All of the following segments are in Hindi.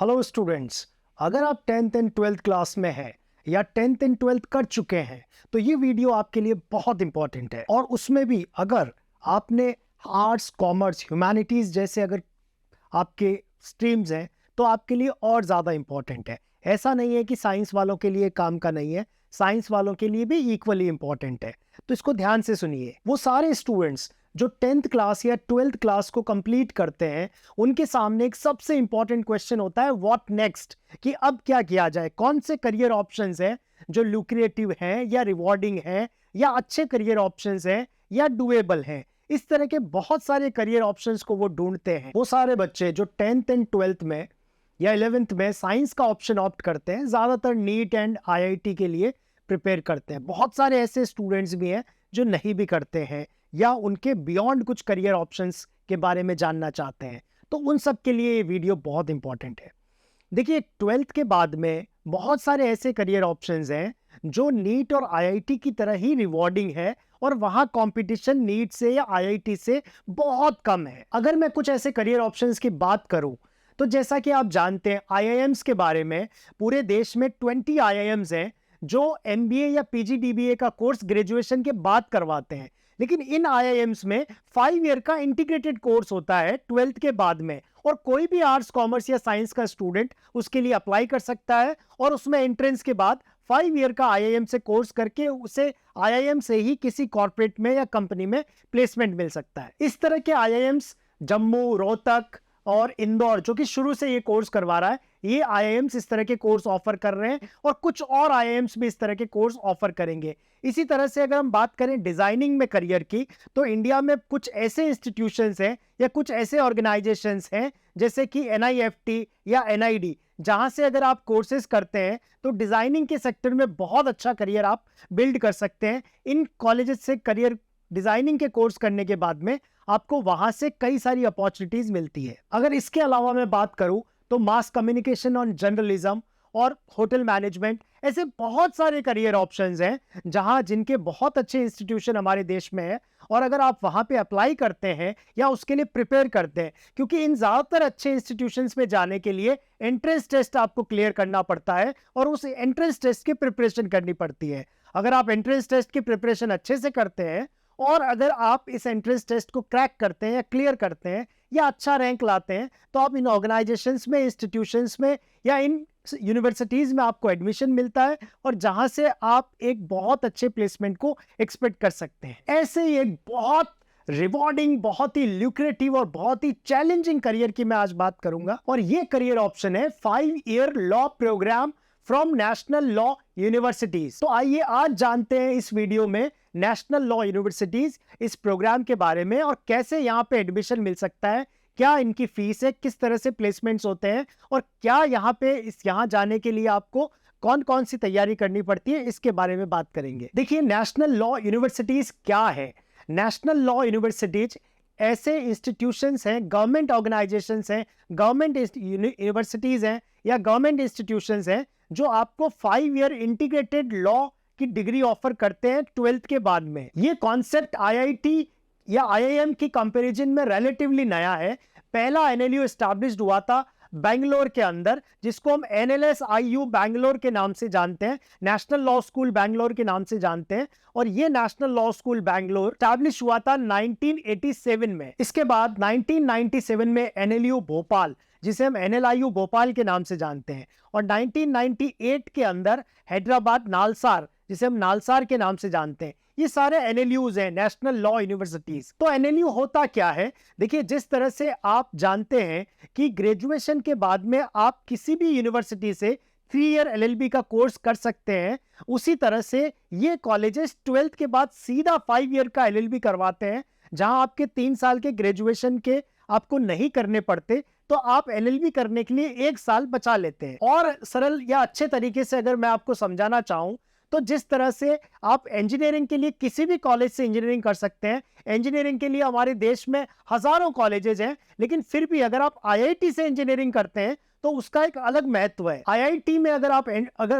हेलो स्टूडेंट्स, अगर आप 10th एंड 12th क्लास में हैं या 10th एंड 12th कर चुके हैं तो ये वीडियो आपके लिए बहुत इंपॉर्टेंट है। और उसमें भी अगर आपने आर्ट्स, कॉमर्स, ह्यूमैनिटीज़ जैसे अगर आपके स्ट्रीम्स हैं तो आपके लिए और ज़्यादा इंपॉर्टेंट है। ऐसा नहीं है कि साइंस वालों के लिए काम का नहीं है, साइंस वालों के लिए भी इक्वली इंपॉर्टेंट है। तो इसको ध्यान से सुनिए। वो सारे स्टूडेंट्स जो 10th क्लास या 12th क्लास को कंप्लीट करते हैं उनके सामने एक सबसे इंपॉर्टेंट क्वेश्चन होता है व्हाट नेक्स्ट, कि अब क्या किया जाए, कौन से करियर ऑप्शंस हैं जो लुक्रेटिव हैं या रिवॉर्डिंग हैं या अच्छे करियर ऑप्शंस हैं या डुएबल हैं। इस तरह के बहुत सारे करियर ऑप्शंस को वो ढूंढते हैं। वो सारे बच्चे जो 10th एंड 12th में या 11th में साइंस का ऑप्शन ऑप्ट करते हैं, ज़्यादातर नीट एंड आईआईटी के लिए प्रिपेयर करते हैं। बहुत सारे ऐसे स्टूडेंट्स भी हैं जो नहीं भी करते हैं या उनके बियॉन्ड कुछ करियर ऑप्शंस के बारे में जानना चाहते हैं। तो उन सब के लिए ये वीडियो बहुत इंपॉर्टेंट है। देखिए, 12th के बाद में बहुत सारे ऐसे करियर ऑप्शंस हैं जो नीट और आईआईटी की तरह ही रिवॉर्डिंग है और वहाँ कंपटीशन नीट से या आईआईटी से बहुत कम है। अगर मैं कुछ ऐसे करियर ऑप्शंस की बात करूं तो जैसा कि आप जानते हैं आईआईएम्स के बारे में, पूरे देश में 20 आईआईएम्स हैं जो एमबीए या पीजीडीबीए का कोर्स ग्रेजुएशन के बाद करवाते हैं। लेकिन इन आईआईएम्स में 5 ईयर का इंटीग्रेटेड कोर्स होता है 12th के बाद में, और कोई भी आर्ट्स, कॉमर्स या साइंस का स्टूडेंट उसके लिए अप्लाई कर सकता है और उसमें एंट्रेंस के बाद 5 ईयर का आईआईएम से कोर्स करके उसे आईआईएम से ही किसी कॉर्पोरेट में या कंपनी में प्लेसमेंट मिल सकता है। इस तरह के आईआईएम्स जम्मू, रोहतक और इंदौर, जो कि शुरू से ये कोर्स करवा रहा है, ये आईआईएम्स इस तरह के कोर्स ऑफर कर रहे हैं और कुछ और आईआईएम्स भी इस तरह के कोर्स ऑफर करेंगे। इसी तरह से अगर हम बात करें डिजाइनिंग में करियर की, तो इंडिया में कुछ ऐसे इंस्टीट्यूशंस हैं या कुछ ऐसे ऑर्गेनाइजेशंस हैं जैसे कि एनआईएफटी या एनआईडी, जहां से अगर आप कोर्सेज करते हैं तो डिजाइनिंग के सेक्टर में बहुत अच्छा करियर आप बिल्ड कर सकते हैं। इन कॉलेजेस से करियर डिजाइनिंग के कोर्स करने के बाद में आपको वहां से कई सारी अपॉर्चुनिटीज मिलती है। अगर इसके अलावा मैं बात करूं तो मास कम्युनिकेशन और जर्नलिज्म और होटल मैनेजमेंट, ऐसे बहुत सारे करियर ऑप्शंस हैं जहां जिनके बहुत अच्छे इंस्टीट्यूशन हमारे देश में है। और अगर आप वहां पे अप्लाई करते हैं या उसके लिए प्रिपेयर करते हैं, क्योंकि इन ज़्यादातर अच्छे इंस्टीट्यूशंस में जाने के लिए एंट्रेंस टेस्ट आपको क्लियर करना पड़ता है और उस एंट्रेंस टेस्ट की प्रिपरेशन करनी पड़ती है। अगर आप एंट्रेंस टेस्ट की प्रिपरेशन अच्छे से करते हैं और अगर आप इस एंट्रेंस टेस्ट को क्रैक करते हैं या क्लियर करते हैं या अच्छा रैंक लाते हैं, तो आप इन ऑर्गेनाइजेशंस में, इंस्टीट्यूशंस में या इन यूनिवर्सिटीज़ में आपको एडमिशन मिलता है और जहां से आप एक बहुत अच्छे प्लेसमेंट को एक्सपेक्ट कर सकते हैं। ऐसे ही एक बहुत रिवॉर्डिंग, बहुत ही ल्यूक्रेटिव और बहुत ही चैलेंजिंग करियर की मैं आज बात करूंगा, और ये करियर ऑप्शन है 5 year law program from national law universities. तो आइए आज जानते हैं इस वीडियो में नेशनल लॉ यूनिवर्सिटीज, इस प्रोग्राम के बारे में और कैसे यहाँ पे एडमिशन मिल सकता है, क्या इनकी फीस है, किस तरह से प्लेसमेंट्स होते हैं और क्या यहाँ पे यहाँ जाने के लिए आपको कौन कौन सी तैयारी करनी पड़ती है, इसके बारे में बात करेंगे। देखिए, नेशनल लॉ यूनिवर्सिटीज क्या है। नेशनल लॉ यूनिवर्सिटीज ऐसे इंस्टीट्यूशंस हैं, गवर्नमेंट ऑर्गेनाइजेशंस हैं, गवर्नमेंट यूनिवर्सिटीज हैं या गवर्नमेंट इंस्टीट्यूशंस हैं जो आपको 5 ईयर इंटीग्रेटेड लॉ की डिग्री ऑफर करते हैं 12th के बाद में। ये कॉन्सेप्ट आईआईटी या आईआईएम की कंपैरिजन में रिलेटिवली नया है। पहला एनएलयू एस्टैब्लिश्ड हुआ था बेंगलोर के अंदर, जिसको हम एनएलएसआईयू बैंगलोर के नाम से जानते हैं, नेशनल लॉ स्कूल बैंगलोर के नाम से जानते हैं। और ये national law school Bangalore establish हुआ था 1987 में। इसके बाद 1997 में एनएलयू भोपाल, जिसे हम एनएलआईयू भोपाल के नाम से जानते हैं, और 1998 के अंदर हैदराबाद नालसार, जिसे हम नालसार के नाम से जानते हैं। ये सारे एनएलयूज हैं, नेशनल लॉ यूनिवर्सिटीज। तो एनएलयू होता क्या है? देखिए, जिस तरह से आप जानते हैं कि ग्रेजुएशन के बाद में आप किसी भी यूनिवर्सिटी से 3 ईयर एलएलबी का कोर्स कर सकते हैं, उसी तरह से ये कॉलेजेस 12th के बाद सीधा 5 ईयर का एलएलबी करवाते हैं, जहां आपके 3 साल के ग्रेजुएशन के आपको नहीं करने पड़ते, तो आप एलएलबी करने के लिए 1 साल बचा लेते हैं। और सरल या अच्छे तरीके से अगर मैं आपको समझाना चाहूं तो जिस तरह से आप इंजीनियरिंग के लिए किसी भी कॉलेज से इंजीनियरिंग कर सकते हैं, इंजीनियरिंग के लिए हमारे देश में हजारों कॉलेजेस हैं, लेकिन फिर भी अगर आप आईआईटी से इंजीनियरिंग करते हैं तो उसका एक अलग महत्व है। आईआईटी में अगर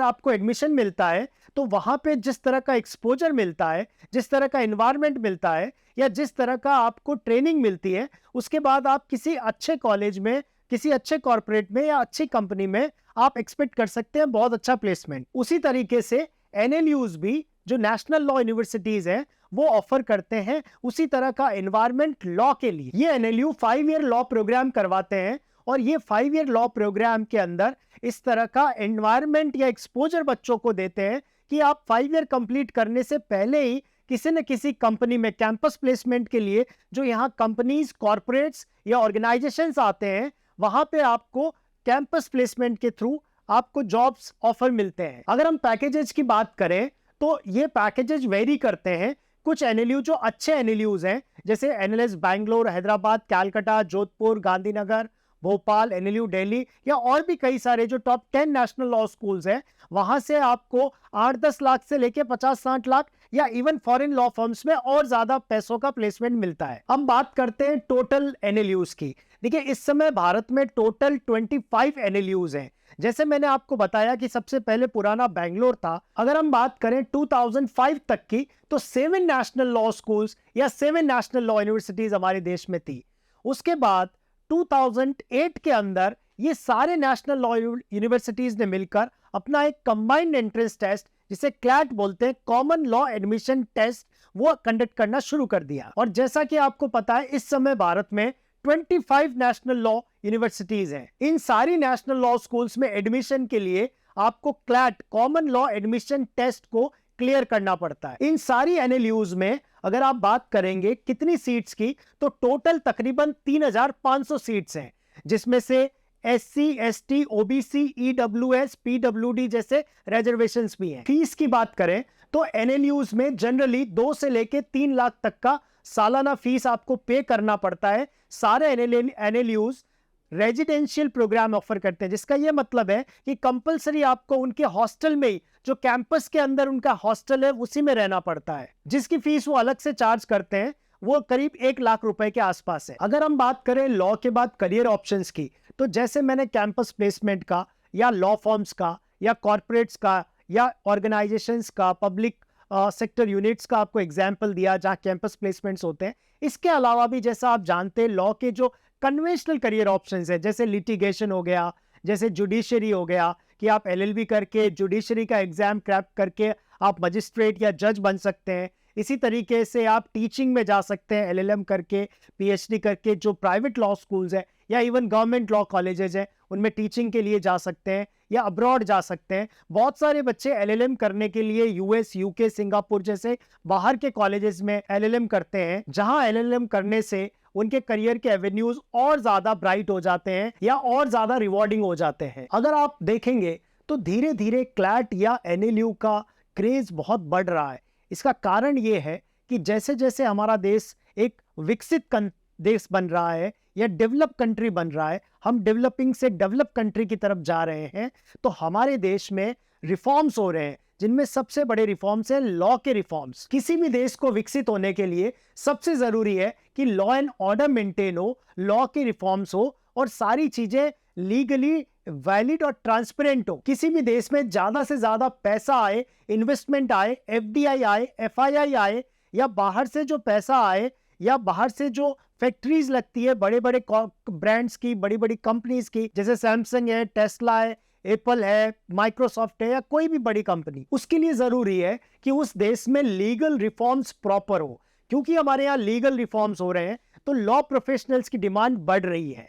आपको एडमिशन मिलता है तो वहां पे जिस तरह का एक्सपोजर मिलता है, जिस तरह का एनवायरनमेंट मिलता है या जिस तरह का आपको ट्रेनिंग मिलती है, उसके बाद आप किसी अच्छे कॉलेज में किसी अच्छे कॉर्पोरेट में या अच्छी कंपनी में आप एक्सपेक्ट कर सकते हैं बहुत अच्छा प्लेसमेंट। उसी तरीके से एनएलयूज भी, जो नेशनल लॉ यूनिवर्सिटीज हैं, वो ऑफर करते हैं उसी तरह का एनवायरमेंट लॉ के लिए। ये एनएलयू 5 ईयर लॉ प्रोग्राम करवाते हैं और ये 5 ईयर लॉ प्रोग्राम के अंदर इस तरह का एनवायरमेंट या एक्सपोजर बच्चों को देते हैं कि आप 5 ईयर कंप्लीट करने से पहले ही किसी न किसी कंपनी में कैंपस प्लेसमेंट के लिए, जो यहाँ कंपनीज, कॉर्पोरेट्स या ऑर्गेनाइजेशंस आते हैं, वहां पे आपको कैंपस प्लेसमेंट के थ्रू आपको जॉब्स ऑफर मिलते हैं। अगर हम पैकेजेस की बात करें तो ये पैकेजेस वेरी करते हैं। कुछ एनएलयू जो अच्छे एनएलयूज हैं, जैसे एनएलएस बैंगलोर, हैदराबाद, कैलकाटा, जोधपुर, गांधीनगर, भोपाल, एनएलयू दिल्ली, या और भी कई सारे जो टॉप 10 नेशनल लॉ स्कूल्स हैं, वहां से आपको 8-10 लाख से लेके 50-60 लाख या इवन फॉरेन लॉ फर्म्स में और ज्यादा पैसों का प्लेसमेंट मिलता है। हम बात करते हैं टोटल एनएलयूज की। देखिए, इस समय भारत में टोटल 25 एनएलयूज हैं। जैसे मैंने आपको बताया कि सबसे पहले पुराना बैंगलोर था। अगर हम बात करें 2005 तक की, तो 7 नेशनल लॉ स्कूल्स या 7 नेशनल लॉ यूनिवर्सिटीज हमारे देश में थी। उसके बाद 2008 के अंदर ये सारे नेशनल लॉ यूनिवर्सिटीज ने मिलकर अपना एक कंबाइंड एंट्रेंस टेस्ट, जिसे क्लैट बोलते हैं, कॉमन लॉ एडमिशन टेस्ट, वो कंडक्ट करना शुरू कर दिया। और जैसा कि आपको पता है, इस समय भारत में 25 नेशनल लॉ यूनिवर्सिटीज हैं। इन सारी नेशनल लॉ स्कूल्स में एडमिशन के लिए आपको CLAT, common law admission test को क्लियर करना पड़ता है। इन सारी एनएलयूज में अगर आप बात करेंगे कितनी सीट्स की, तो टोटल तकरीबन 3500 सीट्स हैं, जिसमें से SC, ST, OBC, EWS, PWD जैसे रिजर्वेशंस भी हैं। फीस की बात करें तो एनएलयूज में जनरली 2 से लेके 3 लाख तक का सालाना फीस आपको पे करना पड़ता है। सारे एनएलयूज रेजिडेंशियल प्रोग्राम ऑफर करते हैं, जिसका यह मतलब है कि कंपलसरी आपको उनके हॉस्टल में ही, जो कैंपस के अंदर उनका हॉस्टल है, उसी में रहना पड़ता है। जिसकी फीस वो अलग से चार्ज करते हैं, वो करीब 1 लाख रुपए के आसपास है। अगर हम बात करें लॉ के बाद करियर ऑप्शंस की, तो जैसे मैंने कैंपस प्लेसमेंट का या लॉ फर्म्स का या कॉर्पोरेट्स का या ऑर्गेनाइजेशंस का, पब्लिक सेक्टर यूनिट्स का आपको एग्जाम्पल दिया जहां कैंपस प्लेसमेंट्स होते हैं। इसके अलावा भी, जैसा आप जानते हैं, लॉ के जो कन्वेंशनल करियर ऑप्शंस है, जैसे लिटिगेशन हो गया, जैसे जुडिशरी हो गया, कि आप LLB करके जुडिशरी का एग्जाम क्रैक करके आप मजिस्ट्रेट या जज बन सकते हैं। इसी तरीके से आप टीचिंग में जा सकते हैं, LLM करके, PhD करके। जो प्राइवेट लॉ स्कूल्स हैं या इवन गवर्नमेंट लॉ कॉलेजेस हैं, उनमें टीचिंग के लिए जा सकते हैं या अब्रॉड जा सकते हैं। बहुत सारे बच्चे LLM करने के लिए US, UK, सिंगापुर जैसे बाहर के कॉलेजेस में LLM करते हैं, जहां LLM करने से उनके करियर के एवेन्यूज और ज्यादा ब्राइट हो जाते हैं या और ज्यादा रिवॉर्डिंग हो जाते हैं। अगर आप देखेंगे तो धीरे धीरे क्लैट या एनएलयू का क्रेज बहुत बढ़ रहा है। इसका कारण ये है कि जैसे जैसे हमारा देश एक विकसित देश बन रहा है या डेवलप कंट्री बन रहा है, हम डेवलपिंग से डेवलप कंट्री की तरफ जा रहे हैं, तो हमारे देश में रिफॉर्म्स हो रहे हैं, जिनमें सबसे बड़े रिफॉर्म्स हैं लॉ के रिफॉर्म्स। किसी भी देश को विकसित होने के लिए सबसे जरूरी है कि लॉ एंड ऑर्डर मेंटेन हो, लॉ के रिफॉर्म्स हो और सारी चीजें लीगली वैलिड और ट्रांसपेरेंट हो। किसी भी देश में ज्यादा से ज्यादा पैसा आए, इन्वेस्टमेंट आए, FDI आए, FII आए, या बाहर से जो पैसा आए, या बाहर से जो फैक्ट्रीज लगती है बड़े बड़े ब्रांड्स की, बड़ी बड़ी कंपनीज की, जैसे सैमसंग है, टेस्ला है, एप्पल है, माइक्रोसॉफ्ट है, या कोई भी बड़ी कंपनी, उसके लिए जरूरी है कि उस देश में लीगल रिफॉर्म्स प्रॉपर हो। क्योंकि हमारे यहाँ लीगल रिफॉर्म्स हो रहे हैं, तो लॉ प्रोफेशनल्स की डिमांड बढ़ रही है।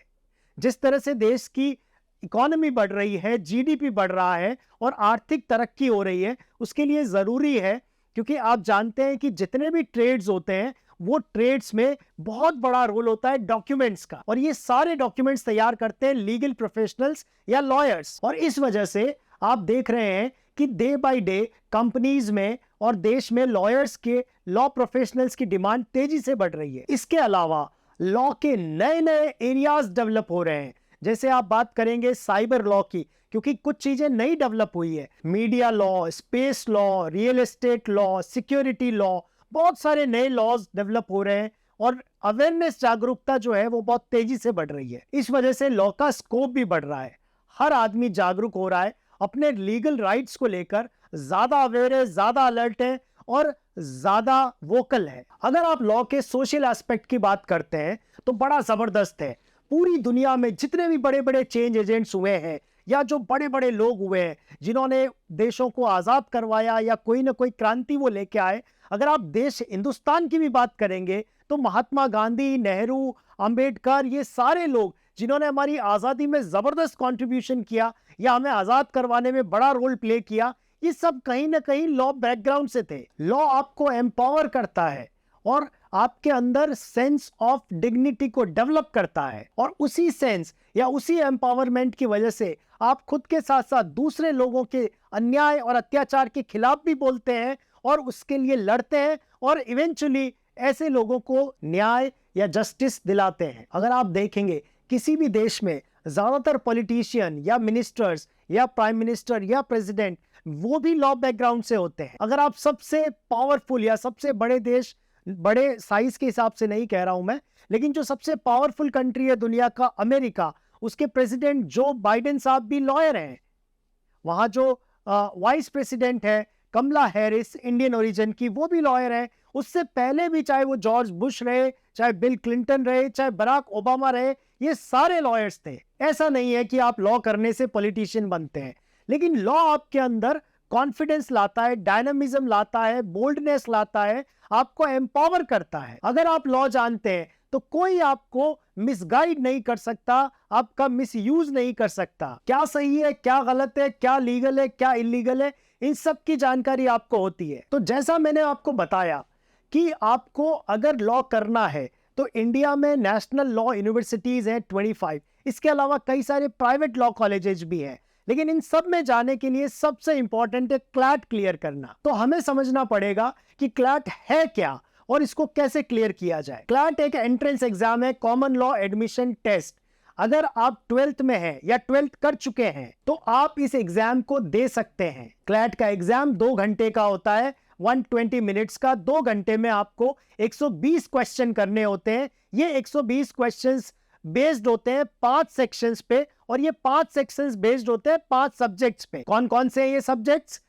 जिस तरह से देश की इकोनॉमी बढ़ रही है, GDP बढ़ रहा है और आर्थिक तरक्की हो रही है, उसके लिए जरूरी है, क्योंकि आप जानते हैं कि जितने भी ट्रेड्स होते हैं, वो ट्रेड्स में बहुत बड़ा रोल होता है डॉक्यूमेंट्स का, और ये सारे डॉक्यूमेंट्स तैयार करते हैं लीगल प्रोफेशनल्स या लॉयर्स। और इस वजह से आप देख रहे हैं कि डे बाय डे कंपनीज में और देश में लॉयर्स के, लॉ प्रोफेशनल्स की डिमांड तेजी से बढ़ रही है। इसके अलावा लॉ के नए नए एरियाज डेवलप हो रहे हैं। जैसे आप बात करेंगे साइबर लॉ की, क्योंकि कुछ चीजें नई डेवलप हुई है, media law, space law, real estate law, security law, बहुत सारे नए लॉज डेवलप हो रहे हैं और अवेयरनेस, जागरूकता जो है वो बहुत तेजी से बढ़ रही है। इस वजह से लॉ का स्कोप भी बढ़ रहा है। हर आदमी जागरूक हो रहा है, अपने लीगल राइट्स को लेकर ज्यादा अवेयर है, ज्यादा अलर्ट है और ज्यादा वोकल है। अगर आप लॉ के सोशल एस्पेक्ट की बात करते हैं तो बड़ा जबरदस्त है। पूरी दुनिया में जितने भी बड़े बड़े चेंज एजेंट्स हुए हैं या जो बड़े बड़े लोग हुए हैं जिन्होंने देशों को आज़ाद करवाया या कोई ना कोई क्रांति वो लेके आए, अगर आप देश हिंदुस्तान की भी बात करेंगे तो महात्मा गांधी, नेहरू, अंबेडकर, ये सारे लोग जिन्होंने हमारी आज़ादी में ज़बरदस्त कंट्रीब्यूशन किया या हमें आज़ाद करवाने में बड़ा रोल प्ले किया, ये सब कहीं ना कहीं लॉ बैकग्राउंड से थे। लॉ आपको एम्पावर करता है और आपके अंदर सेंस ऑफ डिग्निटी को डेवलप करता है, और उसी सेंस या उसी एम्पावरमेंट की वजह से आप खुद के साथ साथ दूसरे लोगों के अन्याय और अत्याचार के खिलाफ भी बोलते हैं और उसके लिए लड़ते हैं और इवेंचुअली ऐसे लोगों को न्याय या जस्टिस दिलाते हैं। अगर आप देखेंगे किसी भी देश में ज्यादातर पॉलिटिशियन या मिनिस्टर्स या प्राइम मिनिस्टर या प्रेसिडेंट वो भी लॉ बैकग्राउंड से होते हैं। अगर आप सबसे पावरफुल या सबसे बड़े देश, बड़े साइज के हिसाब से नहीं कह रहा हूं मैं, लेकिन जो सबसे पावरफुल कंट्री है दुनिया का, अमेरिका, उसके प्रेसिडेंट जो बाइडेन साहब भी लॉयर हैं। वहां जो वाइस प्रेसिडेंट है कमला हैरिस, इंडियन ओरिजिन की, वो भी लॉयर है। उससे पहले भी चाहे वो जॉर्ज बुश रहे, चाहे बिल क्लिंटन रहे, चाहे बराक ओबामा रहे, ये सारे लॉयर्स थे। ऐसा नहीं है कि आप लॉ करने से पॉलिटिशियन बनते हैं, लेकिन लॉ आपके अंदर कॉन्फिडेंस लाता है, डायनामिज्म लाता है, बोल्डनेस लाता है, आपको एम्पावर करता है। अगर आप लॉ जानते हैं तो कोई आपको मिसगाइड नहीं कर सकता, आपका मिसयूज नहीं कर सकता। क्या सही है, क्या गलत है, क्या लीगल है, क्या इलीगल है, इन सब की जानकारी आपको होती है। तो जैसा मैंने आपको बताया कि आपको अगर लॉ करना है तो इंडिया में नेशनल लॉ यूनिवर्सिटीज हैं 25, इसके अलावा कई सारे प्राइवेट लॉ कॉलेजेस भी हैं, लेकिन इन सब में जाने के लिए सबसे इंपॉर्टेंट है क्लैट क्लियर करना। तो हमें समझना पड़ेगा कि क्लैट है क्या और इसको कैसे क्लियर किया जाए। क्लैट एक एंट्रेंस एग्जाम है, कॉमन लॉ एडमिशन टेस्ट। अगर आप 12th में हैं या 12th कर चुके हैं तो आप इस एग्जाम को दे सकते हैं। क्लैट का एग्जाम 2 घंटे का होता है, 120 मिनट्स का। 2 घंटे में आपको 120 क्वेश्चन करने होते हैं। ये 120 क्वेश्चंस बेस्ड होते हैं 5 सेक्शंस पे, और ये 5 सेक्शंस बेस्ड होते हैं 5 सब्जेक्ट्स पे। कौन कौन से हैं ये subjects?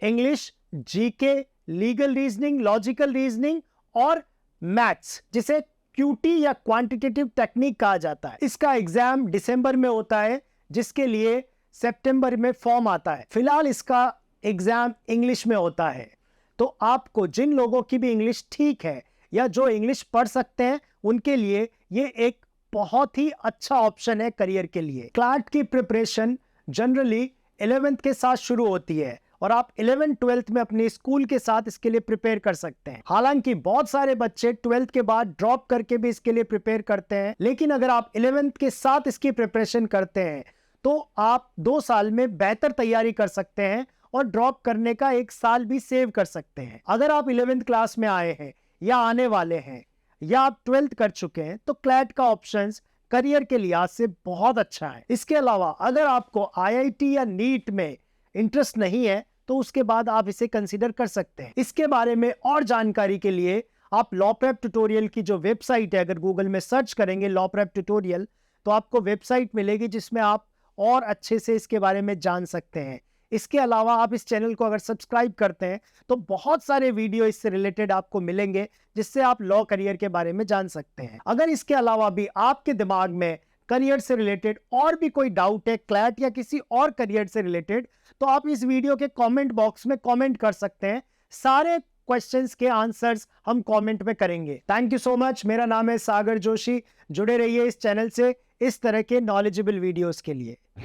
English, GK, legal reasoning, logical reasoning और मैथ्स, जिसे क्यूटी या क्वांटिटेटिव टेक्निक कहा जाता है। इसका एग्जाम दिसंबर में होता है, जिसके लिए सितंबर में फॉर्म आता है। फिलहाल इसका एग्जाम इंग्लिश में होता है। तो आपको, जिन लोगों की भी इंग्लिश ठीक है या जो इंग्लिश पढ़ सकते हैं, उनके लिए ये एक बहुत ही अच्छा ऑप्शन है करियर के लिए। क्लैट की प्रिपरेशन जनरली 11th के साथ शुरू होती है और आप 11th 12th में अपने स्कूल के साथ इसके लिए प्रिपेयर कर सकते हैं। हालांकि बहुत सारे बच्चे 12th के बाद ड्रॉप करके भी इसके लिए प्रिपेयर करते हैं, लेकिन अगर आप 11th के साथ इसकी प्रिपरेशन करते हैं तो आप 2 साल में बेहतर तैयारी कर सकते हैं और ड्रॉप करने का 1 साल भी सेव कर सकते हैं। अगर आप 11th क्लास में आए हैं या आने वाले हैं या आप 12th कर चुके हैं तो क्लैट का ऑप्शंस करियर के लिहाज से बहुत अच्छा है। इसके अलावा अगर आपको आईआईटी या नीट में इंटरेस्ट नहीं है तो उसके बाद आप इसे कंसीडर कर सकते हैं। इसके बारे में और जानकारी के लिए आप लॉ प्रेप ट्यूटोरियल की जो वेबसाइट है, अगर गूगल में सर्च करेंगे लॉ प्रेप ट्यूटोरियल तो आपको वेबसाइट मिलेगी जिसमें आप और अच्छे से इसके बारे में जान सकते हैं। इसके अलावा आप इस चैनल को अगर सब्सक्राइब करते हैं तो बहुत सारे वीडियो इससे रिलेटेड आपको मिलेंगे, जिससे आप लॉ करियर के बारे में जान सकते हैं। अगर इसके अलावा भी आपके दिमाग में करियर से रिलेटेड और भी कोई डाउट है, क्लैट या किसी और करियर से रिलेटेड, तो आप इस वीडियो के कमेंट बॉक्स में कमेंट कर सकते हैं। सारे क्वेश्चंस के आंसर्स हम कमेंट में करेंगे। Thank you so much. मेरा नाम है सागर जोशी। जुड़े रहिए इस चैनल से इस तरह के नॉलेजेबल वीडियोस के लिए।